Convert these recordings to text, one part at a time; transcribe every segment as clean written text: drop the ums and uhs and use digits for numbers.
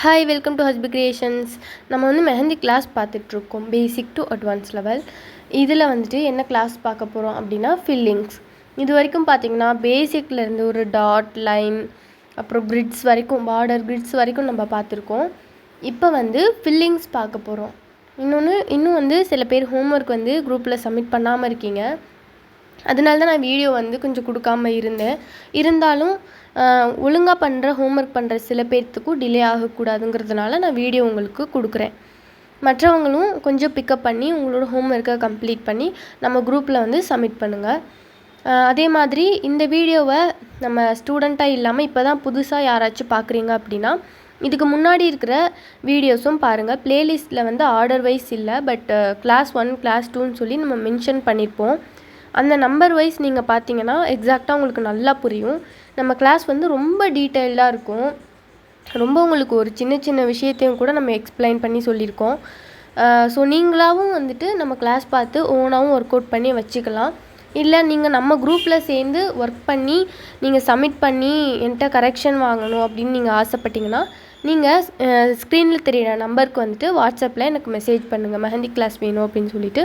Hi, welcome to Hasbi creations. நம்ம வந்து mehndi class பார்த்துட்ருக்கோம், பேசிக் டு அட்வான்ஸ் லெவல். இதில் வந்துட்டு என்ன கிளாஸ் பார்க்க போகிறோம் அப்படின்னா ஃபில்லிங்ஸ். இது வரைக்கும் பார்த்திங்கன்னா பேசிக்லேருந்து ஒரு டாட், லைன், அப்புறம் கிரிட்ஸ் வரைக்கும், பார்டர் கிரிட்ஸ் வரைக்கும் நம்ம பார்த்துருக்கோம். இப்போ வந்து ஃபில்லிங்ஸ் பார்க்க போகிறோம். இன்னும் வந்து சில பேர் ஹோம்ஒர்க் வந்து குரூப்பில் சப்மிட் பண்ணாமல் இருக்கீங்க. அதனால தான் நான் வீடியோ வந்து கொஞ்சம் கொடுக்காமல் இருந்தாலும் ஒழுங்காக பண்ணுற ஹோம்ஒர்க் பண்ணுற சில பேர்த்துக்கும் டிலே ஆகக்கூடாதுங்கிறதுனால நான் வீடியோ உங்களுக்கு கொடுக்குறேன். மற்றவங்களும் கொஞ்சம் பிக்கப் பண்ணி உங்களோட ஹோம்ஒர்க்கை கம்ப்ளீட் பண்ணி நம்ம குரூப்பில் வந்து சப்மிட் பண்ணுங்கள். அதே மாதிரி இந்த வீடியோவை நம்ம ஸ்டூடெண்ட்டாக இல்லாமல் இப்போ தான் புதுசாக யாராச்சும் பார்க்குறீங்க அப்படின்னா இதுக்கு முன்னாடி இருக்கிற வீடியோஸும் பாருங்கள். ப்ளேலிஸ்ட்டில் வந்து ஆர்டர் வைஸ் இல்லை, பட் கிளாஸ் 1 கிளாஸ் 2ன்னு சொல்லி நம்ம மென்ஷன் பண்ணியிருப்போம். அந்த நம்பர் வைஸ் நீங்கள் பார்த்தீங்கன்னா எக்ஸாக்டாக உங்களுக்கு நல்லா புரியும். நம்ம கிளாஸ் வந்து ரொம்ப டீட்டெயில்டாக இருக்கும். ரொம்ப உங்களுக்கு ஒரு சின்ன சின்ன விஷயத்தையும் கூட நம்ம எக்ஸ்பிளைன் பண்ணி சொல்லியிருக்கோம். ஸோ நீங்களாகவும் வந்துட்டு நம்ம கிளாஸ் பார்த்து ஓனாகவும் ஒர்க் அவுட் பண்ணி வச்சுக்கலாம். இல்லை நீங்கள் நம்ம குரூப்பில் சேர்ந்து ஒர்க் பண்ணி நீங்கள் சப்மிட் பண்ணி என்கிட்ட கரெக்ஷன் வாங்கணும் அப்படின்னு நீங்கள் ஆசைப்பட்டீங்கன்னா நீங்கள் ஸ்க்ரீனில் தெரியிற நம்பருக்கு வந்துட்டு வாட்ஸ்அப்பில் எனக்கு மெசேஜ் பண்ணுங்கள், மெஹந்தி கிளாஸ் வேணும் அப்படின்னு சொல்லிவிட்டு.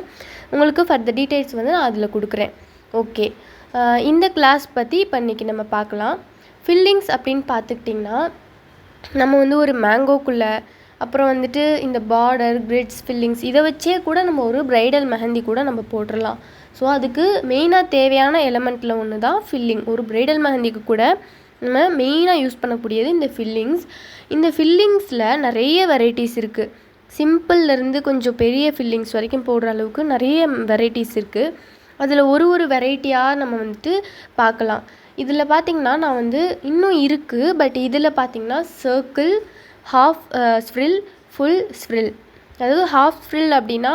உங்களுக்கு ஃபர்தர் டீட்டெயில்ஸ் வந்து நான் அதில் கொடுக்குறேன். ஓகே, இந்த கிளாஸ் பற்றி இப்போ இன்றைக்கி நம்ம பார்க்கலாம். ஃபில்லிங்ஸ் அப்படின்னு பார்த்துக்கிட்டிங்கன்னா நம்ம வந்து ஒரு மேங்கோக்குள்ளே, அப்புறம் வந்துட்டு இந்த பார்டர், கிரிட்ஸ், ஃபில்லிங்ஸ் இதை வச்சே கூட நம்ம ஒரு ப்ரைடல் மெஹந்தி கூட நம்ம போட்டுடலாம். ஸோ அதுக்கு மெயினாக தேவையான எலமெண்ட்டில் ஒன்று தான் ஃபில்லிங். ஒரு ப்ரைடல் மெஹந்திக்கு கூட நம்ம மெயினாக யூஸ் பண்ணக்கூடியது இந்த ஃபில்லிங்ஸ். இந்த ஃபில்லிங்ஸில் நிறைய வெரைட்டிஸ் இருக்குது. சிம்பிள்லேருந்து கொஞ்சம் பெரிய ஃபில்லிங்ஸ் வரைக்கும் போடுற அளவுக்கு நிறைய வெரைட்டிஸ் இருக்குது. அதில் ஒரு வெரைட்டியாக நம்ம வந்துட்டு பார்க்கலாம். இதில் பார்த்திங்கன்னா நான் வந்து இன்னும் இருக்குது, பட் இதில் பார்த்திங்கன்னா சர்க்கிள், ஹாஃப் ஸ்ப்ரில், ஃபுல் ஸ்ப்ரில். அதாவது ஹாஃப் ஸ்ப்ரில் அப்படின்னா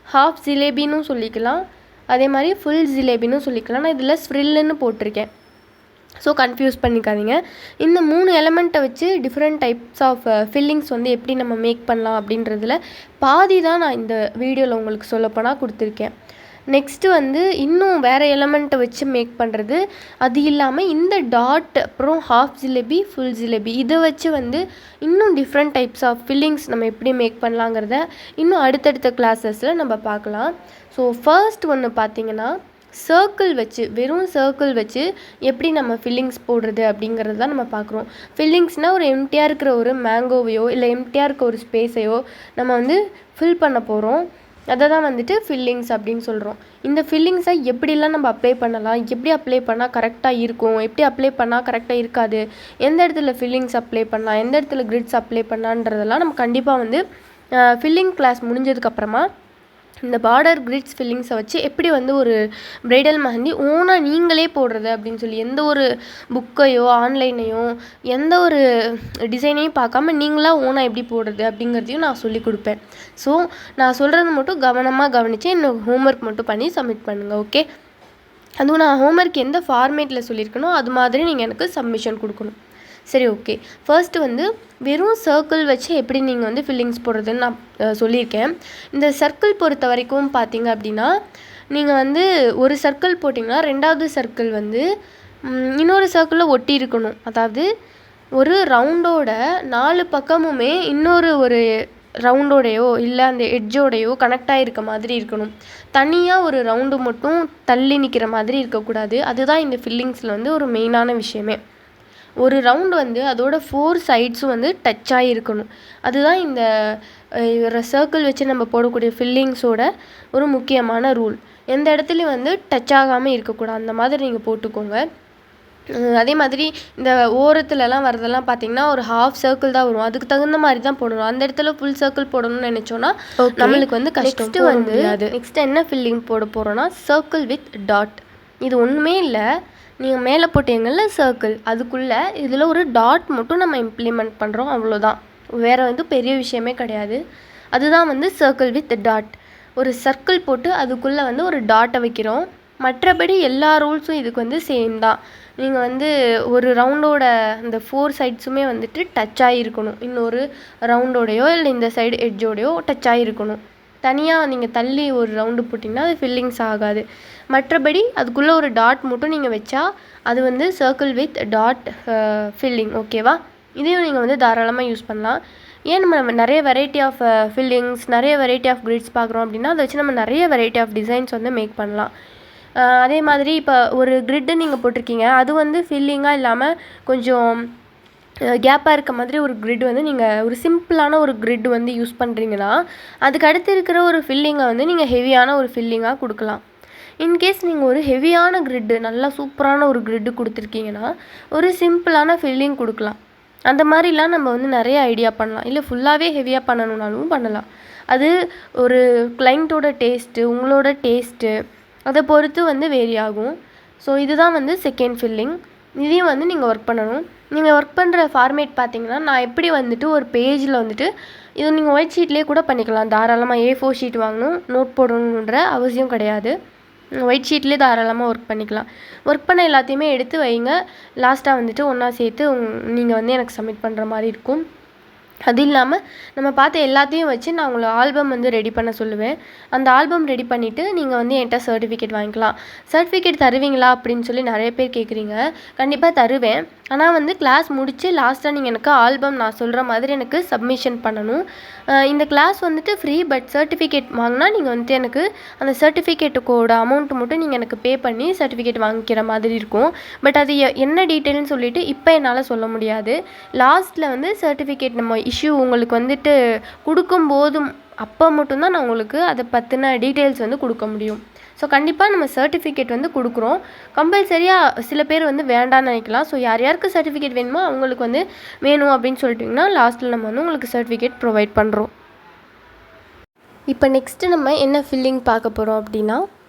ஹாஃப் ஜிலேபின்னு சொல்லிக்கலாம், அதே மாதிரி ஃபுல் ஜிலேபின்னு சொல்லிக்கலாம். நான் இதில் ஸ்ப்ரில்லுன்னு போட்டிருக்கேன், ஸோ கன்ஃபியூஸ் பண்ணிக்காதீங்க. இந்த 3 எலமெண்ட்டை வச்சு டிஃப்ரெண்ட் டைப்ஸ் ஆஃப் ஃபில்லிங்ஸ் வந்து எப்படி நம்ம மேக் பண்ணலாம் அப்படின்றதுல பாதி தான் நான் இந்த வீடியோவில் உங்களுக்கு சொல்லப்போனால் கொடுத்துருக்கேன். நெக்ஸ்ட்டு வந்து இன்னும் வேறு எலமெண்ட்டை வச்சு மேக் பண்ணுறது, அது இல்லாமல் இந்த டாட், அப்புறம் ஹாஃப் ஜிலேபி, ஃபுல் ஜிலேபி இதை வச்சு வந்து இன்னும் டிஃப்ரெண்ட் டைப்ஸ் ஆஃப் ஃபில்லிங்ஸ் நம்ம எப்படி மேக் பண்ணலாங்கிறத இன்னும் அடுத்தடுத்த கிளாஸஸில் நம்ம பார்க்கலாம். ஸோ ஃபர்ஸ்ட் ஒன்று பார்த்திங்கன்னா சர்க்கிள் வச்சு, வெறும் சர்க்கிள் வச்சு எப்படி நம்ம ஃபில்லிங்ஸ் போடுறது அப்படிங்கிறது தான் நம்ம பார்க்குறோம். ஃபில்லிங்ஸ்னால் ஒரு எம்டியாக இருக்கிற ஒரு மேங்கோவையோ இல்லை எம்டியாக இருக்க ஒரு ஸ்பேஸையோ நம்ம வந்து ஃபில் பண்ண போகிறோம். அதை தான் வந்துட்டு ஃபில்லிங்ஸ் அப்படின்னு சொல்கிறோம். இந்த ஃபில்லிங்ஸை எப்படிலாம் நம்ம அப்ளை பண்ணலாம், எப்படி அப்ளை பண்ணால் கரெக்டாக இருக்கும், எப்படி அப்ளை பண்ணால் கரெக்டாக இருக்காது, எந்த இடத்துல ஃபில்லிங்ஸ் அப்ளை பண்ணலாம், எந்த இடத்துல கிரிட்ஸ் அப்ளை பண்ணலான்றதெல்லாம் நம்ம கண்டிப்பாக வந்து ஃபில்லிங் கிளாஸ் முடிஞ்சதுக்கப்புறமா இந்த பார்டர், கிரிட்ஸ், ஃபில்லிங்ஸை வச்சு எப்படி வந்து ஒரு ப்ரைடல் மெஹந்தி ஓனாக நீங்களே போடுறது அப்படின்னு சொல்லி எந்த ஒரு புக்கையோ ஆன்லைனையோ எந்த ஒரு டிசைனையும் பார்க்காம நீங்களாக ஓனாக எப்படி போடுறது அப்படிங்கிறதையும் நான் சொல்லி கொடுப்பேன். ஸோ நான் சொல்கிறது மட்டும் கவனமாக கவனித்து என்னோடய ஹோம்ஒர்க் மட்டும் பண்ணி சப்மிட் பண்ணுங்கள். ஓகே, அதுவும் நான் ஹோம்ஒர்க் எந்த ஃபார்மேட்டில் சொல்லியிருக்கணும் அது மாதிரி நீங்கள் எனக்கு சப்மிஷன் கொடுக்கணும். சரி, ஓகே. ஃபர்ஸ்ட்டு வந்து வெறும் சர்க்கிள் வச்சு எப்படி நீங்கள் வந்து ஃபில்லிங்ஸ் போடுறதுன்னு நான் சொல்லியிருக்கேன். இந்த சர்க்கிள் பொறுத்த வரைக்கும் பார்த்தீங்க அப்படின்னா நீங்கள் வந்து ஒரு சர்க்கிள் போட்டிங்கன்னா 2வது சர்க்கிள் வந்து இன்னொரு சர்க்கிளில் ஒட்டி இருக்கணும். அதாவது ஒரு ரவுண்டோட 4 பக்கமுமே இன்னொரு ஒரு ரவுண்டோடையோ இல்லை அந்த எட்ஜோடையோ கனெக்ட் ஆகிருக்க மாதிரி இருக்கணும். தனியாக ஒரு ரவுண்டு மட்டும் தள்ளி நிற்கிற மாதிரி இருக்கக்கூடாது. அதுதான் இந்த ஃபில்லிங்ஸில் வந்து ஒரு மெயினான விஷயமே. ஒரு ரவுண்டு வந்து அதோட 4 சைட்ஸும் வந்து டச் ஆகிருக்கணும். அதுதான் இந்த சர்க்கிள் வச்சு நம்ம போடக்கூடிய ஃபில்லிங்ஸோட ஒரு முக்கியமான ரூல். எந்த இடத்துலையும் வந்து டச் ஆகாமல் இருக்கக்கூடாது, அந்த மாதிரி நீங்கள் போட்டுக்கோங்க. அதே மாதிரி இந்த ஓரத்துலலாம் வரதெல்லாம் பார்த்திங்கன்னா ஒரு ஹாஃப் சர்க்கிள் தான் வரும், அதுக்கு தகுந்த மாதிரி தான் போடணும். அந்த இடத்துல ஃபுல் சர்க்கிள் போடணும்னு நினச்சோன்னா நம்மளுக்கு வந்து கஷ்டம் வந்து. நெக்ஸ்ட் என்ன ஃபில்லிங் போட போகிறோன்னா சர்க்கிள் வித் டாட். இது ஒன்றுமே இல்லை, நீங்கள் மேலே போட்டீங்கள்ல சர்க்கிள், அதுக்குள்ளே இதில் ஒரு டாட் மட்டும் நம்ம இம்ப்ளிமெண்ட் பண்ணுறோம், அவ்வளோதான். வேறு வந்து பெரிய விஷயமே கிடையாது. அதுதான் வந்து சர்க்கிள் வித் டாட். ஒரு சர்க்கிள் போட்டு அதுக்குள்ளே வந்து ஒரு டாட்டை வைக்கிறோம். மற்றபடி எல்லா ரூல்ஸும் இதுக்கு வந்து சேம் தான். நீங்கள் வந்து ஒரு ரவுண்டோட இந்த 4 சைட்ஸுமே வந்துட்டு டச் ஆகிருக்கணும். இன்னொரு ரவுண்டோடையோ இல்லை இந்த சைடு எட்ஜோடையோ டச் ஆகிருக்கணும். தனியாக நீங்கள் தள்ளி ஒரு ரவுண்டு போட்டிங்கன்னா அது ஃபில்லிங்ஸ் ஆகாது. மற்றபடி அதுக்குள்ளே ஒரு டாட் மட்டும் நீங்கள் வச்சா அது வந்து சர்க்கிள் வித் டாட் ஃபில்லிங். ஓகேவா? இதையும் நீங்கள் வந்து தாராளமாக யூஸ் பண்ணலாம். ஏன் நம்ம நிறைய வெரைட்டி ஆஃப் ஃபில்லிங்ஸ், நிறைய வெரைட்டி ஆஃப் கிரிட்ஸ் பார்க்குறோம் அப்படின்னா, அதை வச்சு நம்ம நிறைய வெரைட்டி ஆஃப் டிசைன்ஸ் வந்து மேக் பண்ணலாம். அதே மாதிரி இப்போ ஒரு கிரிட்டு நீங்கள் போட்டிருக்கீங்க, அது வந்து ஃபில்லிங்காக இல்லாமல் கொஞ்சம் கேப்பாக இருக்க மாதிரி ஒரு கிரிட் வந்து நீங்கள் ஒரு சிம்பிளான ஒரு கிரிட் வந்து யூஸ் பண்ணுறீங்கன்னா, அதுக்கு அடுத்து இருக்கிற ஒரு ஃபில்லிங்கை வந்து நீங்கள் ஹெவியான ஒரு ஃபில்லிங்காக கொடுக்கலாம். இன்கேஸ் நீங்கள் ஒரு ஹெவியான கிரிட்டு, நல்லா சூப்பரான ஒரு கிரிட்டு கொடுத்துருக்கீங்கன்னா, ஒரு சிம்பிளான ஃபில்லிங் கொடுக்கலாம். அந்த மாதிரிலாம் நம்ம வந்து நிறைய ஐடியா பண்ணலாம். இல்லை ஃபுல்லாகவே ஹெவியாக பண்ணணுன்னாலும் பண்ணலாம். அது ஒரு கிளைண்ட்டோட டேஸ்ட்டு, உங்களோட டேஸ்ட்டு, அதை பொறுத்து வந்து வேரி ஆகும். ஸோ இதுதான் வந்து செகண்ட் ஃபில்லிங். இதையும் வந்து நீங்கள் ஒர்க் பண்ணணும். நீங்கள் ஒர்க் பண்ணுற ஃபார்மேட் பார்த்தீங்கன்னா, நான் எப்படி வந்துட்டு ஒரு பேஜில் வந்துட்டு இது நீங்கள் ஒயிட் ஷீட்லேயே கூட பண்ணிக்கலாம். தாராளமாக A4 ஷீட் வாங்கணும், நோட் போடணுன்ற அவசியம் கிடையாது. ஒயிட் ஷீட்லேயே தாராளமாக ஒர்க் பண்ணிக்கலாம். ஒர்க் பண்ண எல்லாத்தையுமே எடுத்து வைங்க. லாஸ்ட்டாக வந்துட்டு ஒன்றா சேர்த்து நீங்கள் வந்து எனக்கு சப்மிட் பண்ணுற மாதிரி இருக்கும். அது இல்லாமல் நம்ம பார்த்த எல்லாத்தையும் வச்சு நான் உங்களை ஆல்பம் வந்து ரெடி பண்ண சொல்லுவேன். அந்த ஆல்பம் ரெடி பண்ணிவிட்டு நீங்கள் வந்து என்கிட்ட சர்டிஃபிகேட் வாங்கிக்கலாம். சர்டிஃபிகேட் தருவீங்களா அப்படின்னு சொல்லி நிறைய பேர் கேட்குறீங்க. கண்டிப்பாக தருவேன். ஆனால் வந்து கிளாஸ் முடித்து லாஸ்ட்டாக நீங்கள் எனக்கு ஆல்பம் நான் சொல்கிற மாதிரி எனக்கு சப்மிஷன் பண்ணணும். இந்த கிளாஸ் வந்துட்டு ஃப்ரீ, பட் சர்டிஃபிகேட் வாங்கினா நீங்கள் வந்துட்டு எனக்கு அந்த சர்டிஃபிகேட்டுக்கோட அமௌண்ட்டு மட்டும் நீங்கள் எனக்கு பே பண்ணி சர்டிஃபிகேட் வாங்கிக்கிற மாதிரி இருக்கும். பட் அது என்ன டீட்டெயில்னு சொல்லிவிட்டு இப்போ என்னால் சொல்ல முடியாது. லாஸ்ட்டில் வந்து சர்டிஃபிகேட் நம்ம இஷ்யூ உங்களுக்கு வந்துட்டு கொடுக்கும்போதும் அப்போ மட்டும்தான் நான் உங்களுக்கு அதை பற்றின டீட்டெயில்ஸ் வந்து கொடுக்க முடியும். ஸோ கண்டிப்பாக நம்ம சர்டிஃபிகேட் வந்து கொடுக்குறோம். கம்பல்சரியாக சில பேர் வந்து வேண்டான்னு நினைக்கலாம். ஸோ யார் யாருக்கு சர்டிஃபிகேட் வேணுமோ அவங்களுக்கு வந்து வேணும் அப்படின்னு சொல்லிட்டிங்கன்னா லாஸ்ட்டில் நம்ம வந்து உங்களுக்கு சர்டிஃபிகேட் ப்ரொவைட் பண்ணுறோம். இப்போ நெக்ஸ்ட்டு நம்ம என்ன ஃபில்லிங் பார்க்க போகிறோம் அப்படின்னா,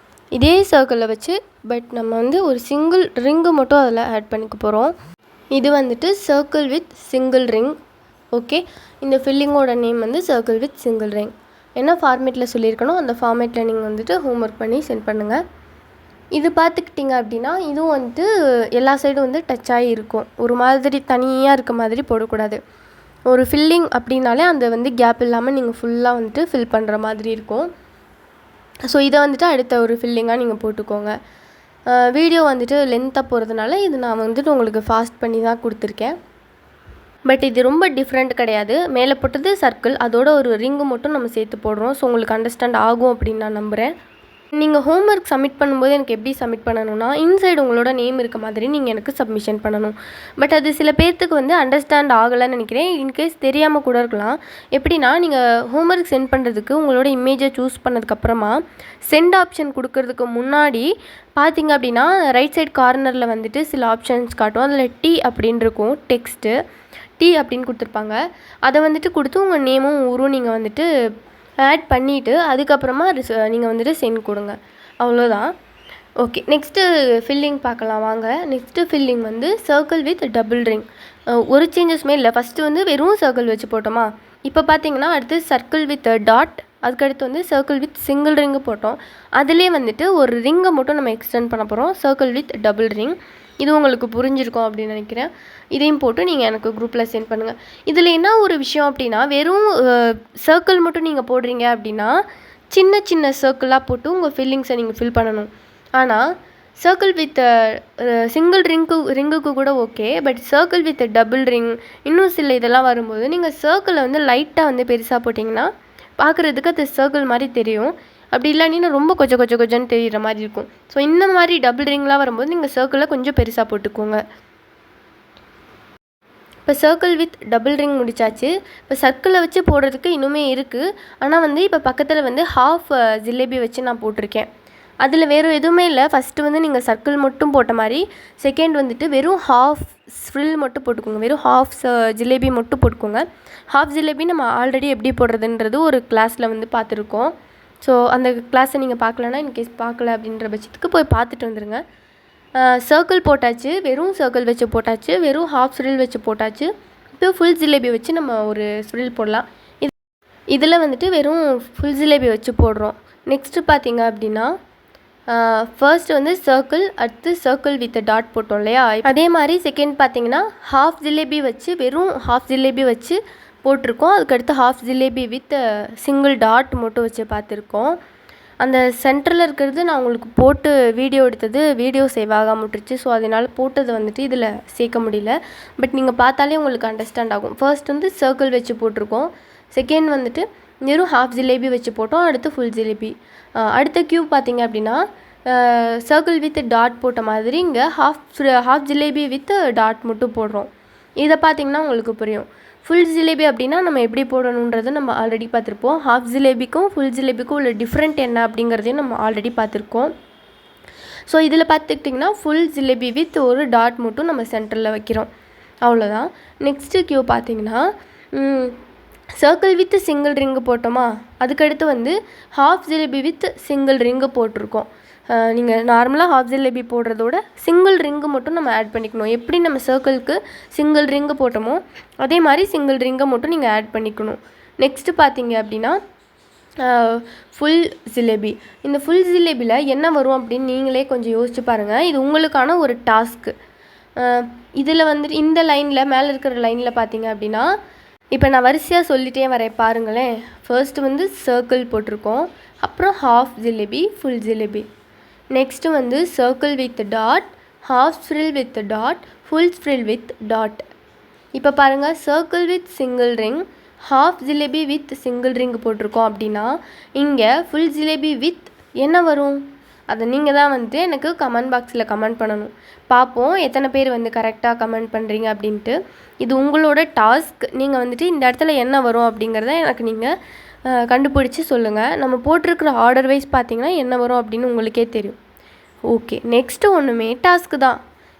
இதே சர்க்கிளில் வச்சு பட் நம்ம வந்து ஒரு சிங்கிள் ரிங்கு மட்டும் அதில் ஆட் பண்ணிக்க போகிறோம். இது வந்துட்டு circle with single ring. Okay, இந்த ஃபில்லிங்கோட நேம் வந்து சர்க்கிள் வித் சிங்கிள் ரிங். என்ன ஃபார்மேட்டில் சொல்லியிருக்கணும் அந்த ஃபார்மேட்டில் நீங்கள் வந்துட்டு ஹோம்ஒர்க் பண்ணி சென்ட் பண்ணுங்கள். இது பார்த்துக்கிட்டிங்க அப்படின்னா இதுவும் வந்துட்டு எல்லா சைடும் வந்து டச் ஆகி இருக்கும். ஒரு மாதிரி தனியாக இருக்க மாதிரி போடக்கூடாது. ஒரு ஃபில்லிங் அப்படின்னாலே அந்த வந்து கேப் இல்லாமல் நீங்கள் ஃபுல்லாக வந்துட்டு ஃபில் பண்ணுற மாதிரி இருக்கும். ஸோ இதை வந்துட்டு அடுத்த ஒரு ஃபில்லிங்காக நீங்கள் போட்டுக்கோங்க. வீடியோ வந்துட்டு லென்த்தாக போகிறதுனால இது நான் வந்துட்டு உங்களுக்கு ஃபாஸ்ட் பண்ணி தான் கொடுத்துருக்கேன். பட் இது ரொம்ப டிஃப்ரெண்ட் கிடையாது. மேலே போட்டது சர்க்கிள், அதோட ஒரு ரிங்கு மட்டும் நம்ம சேர்த்து போடுறோம். ஸோ உங்களுக்கு அண்டர்ஸ்டாண்ட் ஆகும் அப்படின்னு நான் நம்புகிறேன். நீங்கள் ஹோம்ஒர்க் சப்மிட் பண்ணும்போது எனக்கு எப்படி சப்மிட் பண்ணணும்னா, இன்சைடு உங்களோட நேம் இருக்க மாதிரி நீங்கள் எனக்கு சப்மிஷன் பண்ணணும். பட் அது சில பேர்த்துக்கு வந்து அண்டர்ஸ்டாண்ட் ஆகலைன்னு நினைக்கிறேன். இன்கேஸ் தெரியாமல் கூட இருக்கலாம். எப்படின்னா, நீங்கள் ஹோம்ஒர்க் சென்ட் பண்ணுறதுக்கு உங்களோட இமேஜை சூஸ் பண்ணதுக்கப்புறமா சென்ட் ஆப்ஷன் கொடுக்கறதுக்கு முன்னாடி பார்த்தீங்க அப்படின்னா, ரைட் சைட் கார்னரில் வந்துட்டு சில ஆப்ஷன்ஸ் காட்டும். அதில் டி அப்படின்னு இருக்கும், டெக்ஸ்ட்டு டி அப்படின்னு கொடுத்துருப்பாங்க. அதை வந்துட்டு கொடுத்து உங்கள் நேமும் ஊரும் நீங்கள் வந்துட்டு ஆட் பண்ணிவிட்டு அதுக்கப்புறமா நீங்கள் வந்துட்டு சென்ட் கொடுங்க. அவ்வளோதான். ஓகே, நெக்ஸ்ட்டு ஃபில்லிங் பார்க்கலாம் வாங்க. நெக்ஸ்ட்டு ஃபில்லிங் வந்து சர்க்கிள் வித் டபுள் ரிங். ஒரு சேஞ்சஸுமே இல்லை. ஃபஸ்ட்டு வந்து வெறும் சர்க்கிள் வச்சு போட்டோமா, இப்போ பார்த்தீங்கன்னா அடுத்து சர்க்கிள் வித் டாட், அதுக்கடுத்து வந்து சர்க்கிள் வித் சிங்கிள் ரிங்கு போட்டோம். அதிலே வந்துட்டு ஒரு ரிங்கை மட்டும் நம்ம எக்ஸ்டெண்ட் பண்ண போகிறோம், சர்க்கிள் வித் டபுள் ரிங். இது உங்களுக்கு புரிஞ்சிருக்கும் அப்படின்னு நினைக்கிறேன். இதையும் போட்டு நீங்கள் எனக்கு குரூப்பில் சென்ட் பண்ணுங்கள். இதில் என்ன ஒரு விஷயம் அப்படின்னா, வெறும் சர்க்கிள் மட்டும் நீங்கள் போடுறீங்க அப்படின்னா சின்ன சின்ன சர்க்கிளாக போட்டு உங்கள் ஃபில்லிங்ஸை நீங்கள் ஃபில் பண்ணணும். ஆனால் சர்க்கிள் வித் சிங்கிள் ரிங்குக்கு கூட okay, but circle with double ring இன்னும் சில இதெல்லாம் வரும்போது நீங்கள் சர்க்கிளை வந்து லைட்டாக வந்து பெருசாக போட்டிங்கன்னா பார்க்குறதுக்கு அது சர்க்கிள் மாதிரி தெரியும். அப்படி இல்லைன்னா ரொம்ப கொஞ்சம் தெரிகிற மாதிரி இருக்கும். ஸோ இந்த மாதிரி டபுள் ரிங்லாம் வரும்போது நீங்கள் சர்க்கிளை கொஞ்சம் பெருசாக போட்டுக்கோங்க. இப்போ சர்க்கிள் வித் டபுள் ரிங் முடிச்சாச்சு. இப்போ சர்க்கிளை வச்சு போடுறதுக்கு இன்னுமே இருக்குது. ஆனால் வந்து இப்போ பக்கத்தில் வந்து ஹாஃப் ஜிலேபி வச்சு நான் போட்டிருக்கேன். அதில் வேறு எதுவுமே இல்லை. ஃபஸ்ட்டு வந்து நீங்கள் சர்க்கிள் மட்டும் போட்ட மாதிரி, செகண்ட் வந்துட்டு வெறும் ஹாஃப் ஃப்ரில் மட்டும் போட்டுக்கோங்க. வெறும் ஹாஃப் ஜிலேபி மட்டும் போட்டுக்கோங்க. ஹாஃப் ஜிலேபி நம்ம ஆல்ரெடி எப்படி போடுறதுன்றது ஒரு கிளாஸில் வந்து பார்த்துருக்கோம். ஸோ அந்த கிளாஸை நீங்கள் பார்க்கலன்னா, இன்கேஸ் பார்க்கல அப்படின்ற பட்சத்துக்கு போய் பார்த்துட்டு வந்துடுங்க. சர்க்கிள் போட்டாச்சு, வெறும் சர்க்கிள் வச்சு போட்டாச்சு, வெறும் ஹாஃப் ஸ்ரில் வச்சு போட்டாச்சு. இப்போ ஃபுல் ஜிலேபி வச்சு நம்ம ஒரு ஸ்ரில் போடலாம். இதில் வந்துட்டு வெறும் ஃபுல் ஜிலேபி வச்சு போடுறோம். நெக்ஸ்ட்டு பார்த்தீங்க அப்படின்னா, ஃபர்ஸ்ட் வந்து சர்க்கிள், அடுத்து சர்க்கிள் வித் டாட் போட்டோம் இல்லையா, அதே மாதிரி செகண்ட் பார்த்தீங்கன்னா ஹாஃப் ஜிலேபி வச்சு வெறும் ஹாஃப் ஜிலேபி வச்சு போட்டிருக்கோம். அதுக்கடுத்து half jalebi with single dot மட்டும் வச்சு பார்த்துருக்கோம். அந்த சென்டரில் இருக்கிறது நான் உங்களுக்கு போட்டு வீடியோ எடுத்தது வீடியோ சேவ் ஆகாம விட்டுருச்சு. ஸோ அதனால் போட்டது வந்துட்டு இதில் சேர்க்க முடியல. பட் நீங்கள் பார்த்தாலே உங்களுக்கு அண்டர்ஸ்டாண்ட் ஆகும். ஃபர்ஸ்ட் வந்து சர்க்கிள் வச்சு போட்டிருக்கோம். செகண்ட் வந்துட்டு வெறும் ஹாஃப் ஜிலேபி வச்சு போட்டோம். அடுத்து ஃபுல் ஜிலேபி. அடுத்த க்யூப் பார்த்தீங்க அப்படின்னா சர்க்கிள் வித் டாட் போட்ட மாதிரி இங்கே ஹாஃப் ஜிலேபி வித் டாட் மட்டும் போடுறோம். இதை பார்த்தீங்கன்னா உங்களுக்கு புரியும். ஃபுல் ஜிலேபி அப்படின்னா நம்ம எப்படி போடணுன்றதை நம்ம ஆல்ரெடி பார்த்துருப்போம். ஹாஃப் ஜிலேபிக்கும் ஃபுல் ஜிலேபிக்கும் உள்ள டிஃப்ரெண்ட் என்ன அப்படிங்கிறதையும் நம்ம ஆல்ரெடி பார்த்துருக்கோம். ஸோ இதில் பார்த்துக்கிட்டிங்கன்னா ஃபுல் ஜிலேபி வித் ஒரு டாட் மட்டும் நம்ம சென்டரில் வைக்கிறோம். அவ்வளோதான். நெக்ஸ்ட்டு க்யூ பார்த்தீங்கன்னா சர்க்கிள் வித் சிங்கிள் ரிங்கு போட்டோமா, அதுக்கடுத்து வந்து half jalebi with single ring போட்டிருக்கோம். நீங்கள் நார்மலாக ஹாஃப் ஜிலேபி போடுறதோட சிங்கிள் ரிங்கு மட்டும் நம்ம ஆட் பண்ணிக்கணும். எப்படி நம்ம சர்க்கிளுக்கு சிங்கிள் ரிங்கு போட்டோமோ அதே மாதிரி சிங்கிள் ரிங்கை மட்டும் நீங்கள் ஆட் பண்ணிக்கணும். நெக்ஸ்ட்டு பார்த்தீங்க அப்படின்னா ஃபுல் ஜிலேபி. இந்த ஃபுல் ஜிலேபியில் என்ன வரும் அப்படின்னு நீங்களே கொஞ்சம் யோசிச்சு பாருங்கள். இது உங்களுக்கான ஒரு டாஸ்க்கு. இதில் வந்துட்டு இந்த லைனில் மேலே இருக்கிற லைனில் பார்த்தீங்க அப்படின்னா இப்போ நான் வரிசையாக சொல்லிகிட்டே வரேன் பாருங்களேன். ஃபர்ஸ்ட்டு வந்து சர்க்கிள் போட்டிருக்கோம், அப்புறம் half jalebi, full jalebi. Next வந்து circle with dot, half frill with dot, full frill with dot. இப்போ பாருங்கள், circle with single ring, half jalebi with single ring போட்டிருக்கோம் அப்படின்னா இங்கே ஃபுல் ஜிலேபி வித் என்ன வரும் அதை நீங்கள் தான் வந்துட்டு எனக்கு கமெண்ட் பாக்ஸில் கமெண்ட் பண்ணணும். பார்ப்போம் எத்தனை பேர் வந்து கரெக்டாக கமெண்ட் பண்ணுறீங்க அப்படின்ட்டு. இது உங்களோட டாஸ்க். நீங்கள் வந்துட்டு இந்த இடத்துல என்ன வரும் அப்படிங்கிறத எனக்கு நீங்கள் கண்டுபிடிச்சி சொல்லுங்கள். நம்ம போட்டிருக்கிற ஆர்டர் வைஸ் பார்த்தீங்கன்னா என்ன வரும் அப்படின்னு உங்களுக்கே தெரியும். ஓகே, நெக்ஸ்ட்டு ஒன்றுமே டாஸ்க்கு தான்.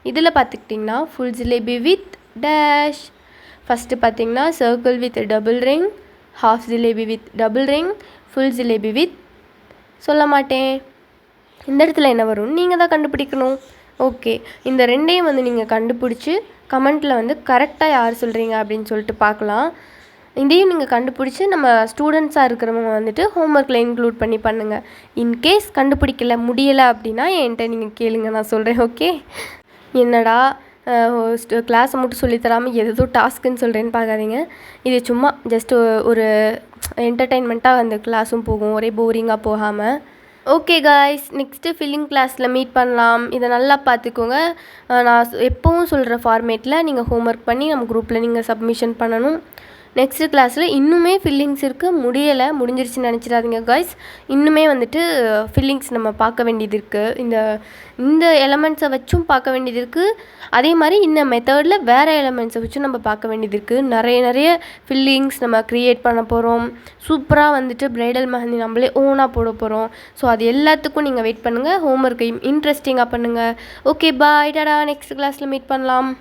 இதில் பார்த்துக்கிட்டிங்கன்னா full jalebi with dash. First பார்த்திங்கன்னா circle with double ring, half jalebi with double ring, full jalebi with சொல்ல மாட்டேன். இந்த இடத்துல என்ன வரும்னு நீங்கள் தான் கண்டுபிடிக்கணும். ஓகே, இந்த ரெண்டையும் வந்து நீங்கள் கண்டுபிடிச்சி கமெண்ட்டில் வந்து கரெக்டாக யார் சொல்கிறீங்க அப்படின்னு சொல்லிட்டு பார்க்கலாம். இதையும் நீங்கள் கண்டுபிடிச்சி நம்ம ஸ்டூடெண்ட்ஸாக இருக்கிறவங்க வந்துட்டு ஹோம்ஒர்க்கில் இன்க்ளூட் பண்ணி பண்ணுங்கள். இன்கேஸ் கண்டுபிடிக்கல முடியலை அப்படின்னா என்கிட்ட நீங்கள் கேளுங்க, நான் சொல்கிறேன். ஓகே, என்னடா கிளாஸை மட்டும் சொல்லித்தராமல் எதோ டாஸ்க்குன்னு சொல்கிறேன்னு பார்க்காதீங்க. இது சும்மா ஜஸ்ட் ஒரு என்டர்டெயின்மெண்ட்டாக அந்த கிளாஸும் போகும், ஒரே போரிங்காக போகாமல். ஓகே காய்ஸ், நெக்ஸ்ட்டு ஃபில்லிங் கிளாஸில் மீட் பண்ணலாம். இதை நல்லா பார்த்துக்கோங்க. நான் எப்போவும் சொல்கிற ஃபார்மேட்டில் நீங்கள் ஹோம்ஒர்க் பண்ணி நம்ம குரூப்பில் நீங்கள் சப்மிஷன் பண்ணணும். நெக்ஸ்ட்டு கிளாஸில் இன்னுமே ஃபில்லிங்ஸ் இருக்குது, முடிஞ்சிருச்சுன்னு நினச்சிடாதீங்க காய்ஸ். இன்னுமே வந்துட்டு ஃபில்லிங்ஸ் நம்ம பார்க்க வேண்டியது இருக்குது. இந்த எலமெண்ட்ஸை வச்சும் பார்க்க வேண்டியது இருக்குது. அதே மாதிரி இந்த மெத்தடில் வேறு எலமெண்ட்ஸை வச்சும் நம்ம பார்க்க வேண்டியது இருக்குது. நிறைய ஃபில்லிங்ஸ் நம்ம க்ரியேட் பண்ண போகிறோம். சூப்பராக வந்துட்டு ப்ரைடல் மெஹந்தி நம்மளே ஓனாக போட போகிறோம். ஸோ அது எல்லாத்துக்கும் நீங்கள் வெயிட் பண்ணுங்கள். ஹோம்ஒர்க்கை இன்ட்ரெஸ்டிங்காக பண்ணுங்கள். ஓகே, பாய், டாடா. நெக்ஸ்ட் கிளாஸில் மீட் பண்ணலாம்.